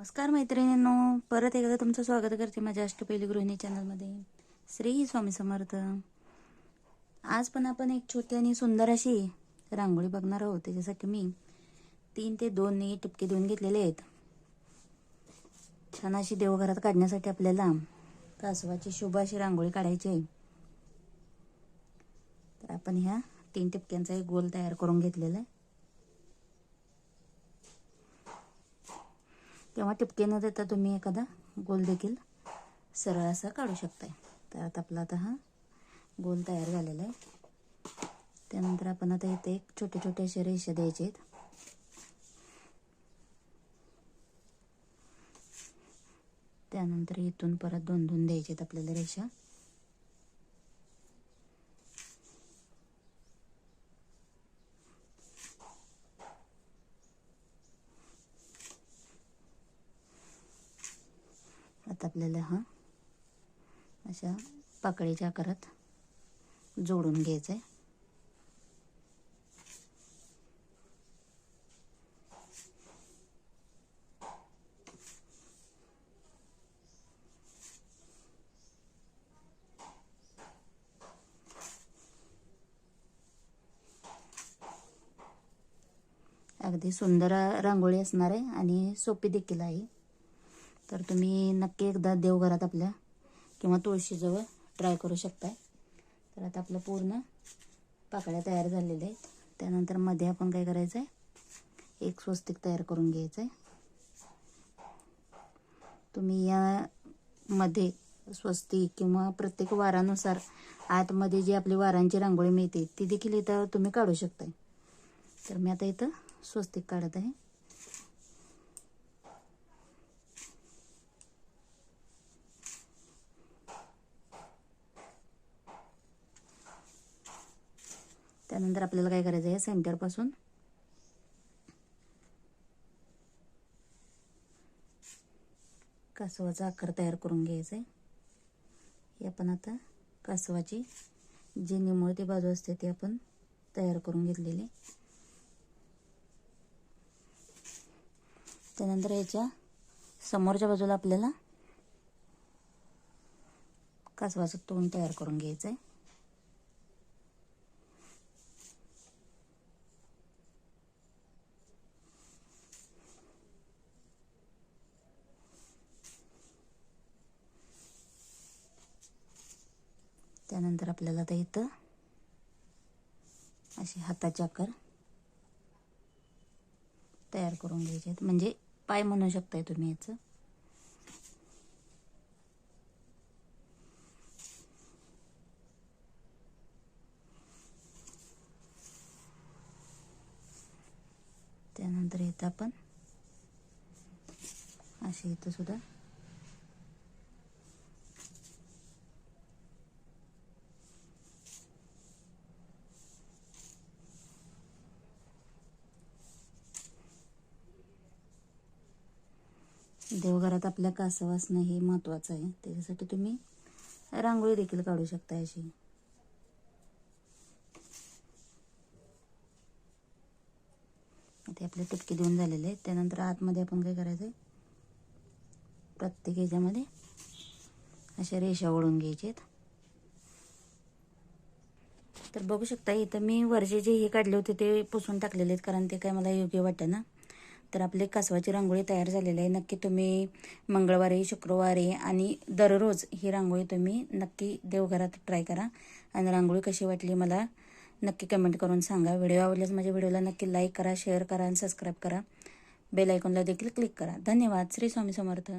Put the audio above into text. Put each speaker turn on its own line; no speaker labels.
नमस्कार मैत्रिणींनो, परत एकदा तुमचं स्वागत करते माझ्या अष्टपैलू गृहिणी चॅनलमध्ये. श्री स्वामी समर्थ. आज पण आपण एक छोटी आणि सुंदर अशी रांगोळी बघणार आहोत. त्याच्यासाठी मी 3 ते 2 टिपके देऊन घेतलेले आहेत. छान अशी देवघरात काढण्यासाठी आपल्याला कासवाची शुभ अशी रांगोळी काढायची आहे. तर आपण ह्या 3 टिपक्यांचा एक गोल तयार करून घेतलेला आहे. तेव्हा टिपके न देता तुम्ही एखादा गोल देखील सरळ असा काढू शकताय. तर आता आपला हा गोल तयार झालेला आहे. त्यानंतर आपण आता इथे एक छोटे छोटे असे रेषा द्यायचे आहेत. त्यानंतर इथून परत 2-2 द्यायचे आहेत आपल्याला रेषा. आता आपल्याला हा अशा पाकळीच्या आकारात जोडून घ्यायचं आहे. अगदी सुंदर रांगोळी असणार आहे आणि सोपी देखील आहे. तर तुम्ही नक्की एकदा देवघरात आपल्या किंवा तुळशीजवळ ट्राय करू शकताय. तर आता आपलं पूर्ण पाकळ्या तयार झालेल्या आहेत. त्यानंतर मध्ये आपण काय करायचं आहे, एक स्वस्तिक तयार करून घ्यायचं आहे. तुम्ही या मध्ये स्वस्तिक किंवा प्रत्येक वारानुसार आतमध्ये जी आपली वारांची रांगोळी मिळते ती देखील इथं तुम्ही काढू शकताय. तर मी आता इथं स्वस्तिक काढत आहे. त्यानंतर आपल्याला काय करायचं आहे, सेंटर पासून कासवाचा आकार तयार करून घ्यायचा आहे. हे आपण आता कासवाची जी निमुळती बाजू असते ती आपण तयार करून घेतलेली. त्यानंतर याच्या समोरच्या बाजूला आपल्याला कासवाचं तोंड तयार करून घ्यायचं आहे. त्यानंतर आपल्याला आता इथं असे हाताचे आकार तयार करून घ्यायचे आहेत, म्हणजे पाय म्हणू शकताय तुम्ही याचं. त्यानंतर इथं आपण असे इथं सुद्धा देवघरात आपल्या कासव असणं हे महत्त्वाचं आहे. त्याच्यासाठी तुम्ही रांगोळी देखील काढू शकता अशी. ते आपले टिपके देऊन झालेले आहेत. त्यानंतर आतमध्ये आपण काय करायचं आहे, प्रत्येक ह्याच्यामध्ये अशा रेषा ओढून घ्यायच्या आहेत. तर बघू शकता इथं मी वरचे जे हे काढले होते ते पुसून टाकलेले आहेत, कारण ते काय मला योग्य वाटतं ना. तर आपली कासवाची रांगोळी तयार झालेली आहे. नक्की तुम्ही मंगळवारी, शुक्रवारी आणि दररोज ही रांगोळी तुम्ही नक्की देवघरात ट्राय करा. आणि रांगोळी कशी वाटली मला नक्की कमेंट करून सांगा. व्हिडिओ आवडल्यास माझ्या व्हिडिओला नक्की लाईक करा, शेअर करा आणि सबस्क्राईब करा. बेल आयकॉनला देखील क्लिक करा. धन्यवाद. श्री स्वामी समर्थ.